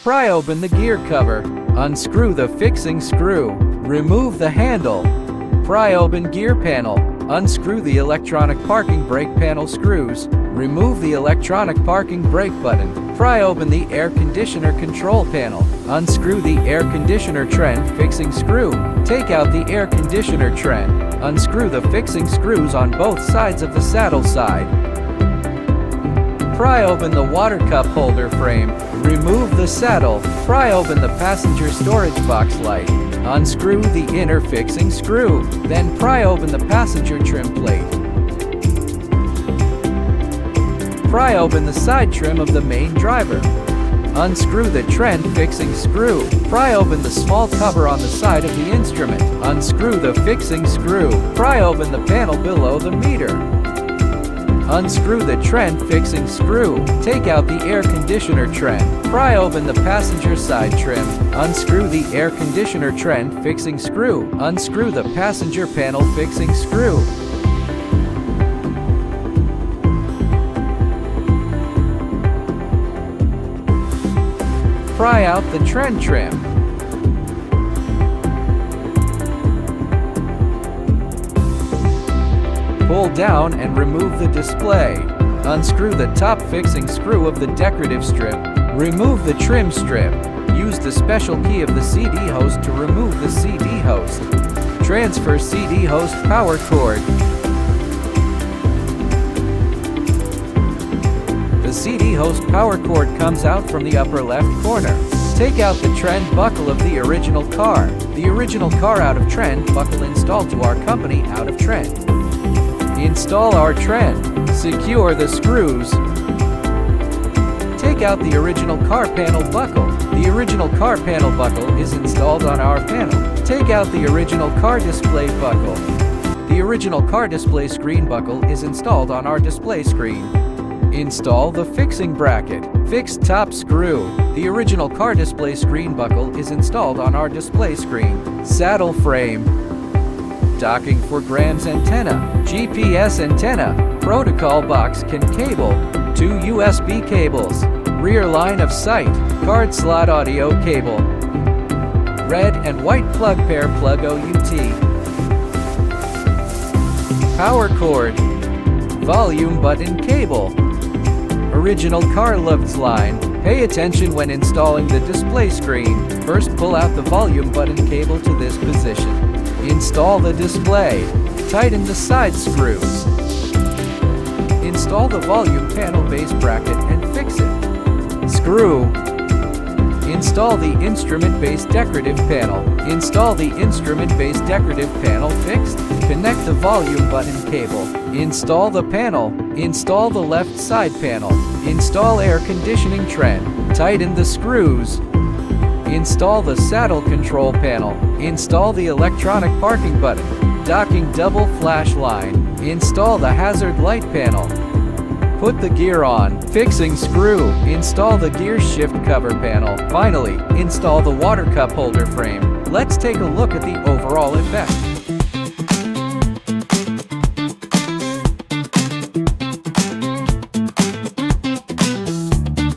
Pry open the gear cover. Unscrew the fixing screw. Remove the handle. Pry open gear panel. Unscrew the electronic parking brake panel screws. Remove the electronic parking brake button. Pry open the air conditioner control panel. Unscrew the air conditioner trend fixing screw. Take out the air conditioner trend. Unscrew the fixing screws on both sides of the saddle side. Pry open the water cup holder frame. Remove the saddle. Pry open the passenger storage box light. Unscrew the inner fixing screw. Then pry open the passenger trim plate. Pry open the side trim of the main driver. Unscrew the trend fixing screw. Pry open the small cover on the side of the instrument. Unscrew the fixing screw. Pry open the panel below the meter. Unscrew the trend fixing screw. Take out the air conditioner trend. Pry open the passenger side trim. Unscrew the air conditioner trend fixing screw. Unscrew the passenger panel fixing screw. Pry out the trend trim. Pull down and remove the display. Unscrew the top fixing screw of the decorative strip. Remove the trim strip. Use the special key of the CD host to remove the CD host. Transfer CD host power cord. The CD host power cord comes out from the upper left corner. Take out the trend buckle of the original car. The original car out of trend buckle installed to our company out of trend. Install our trend. Secure the screws. Take out the original car panel buckle. The original car panel buckle is installed on our panel. Take out the original car display buckle. The original car display screen buckle is installed on our display screen. Install the fixing bracket. Fix top screw. The original car display screen buckle is installed on our display screen. Saddle frame. Docking for grams antenna, GPS antenna, protocol box CAN cable, 2 USB cables, rear line of sight, card slot audio cable, red and white plug pair plug OUT, power cord, volume button cable, original car lugs line. Pay attention when installing the display screen. First pull out the volume button cable to this position. Install the display. Tighten the side screws. Install the volume panel base bracket and fix it. Screw. Install the instrument base decorative panel. Install the instrument base decorative panel fixed. Connect the volume button cable. Install the panel. Install the left side panel. Install air conditioning trend. Tighten the screws. Install the saddle control panel. Install the electronic parking button. Docking double flash line. Install the hazard light panel. Put the gear on. Fixing screw. Install the gear shift cover panel. Finally, install the water cup holder frame. Let's take a look at the overall effect.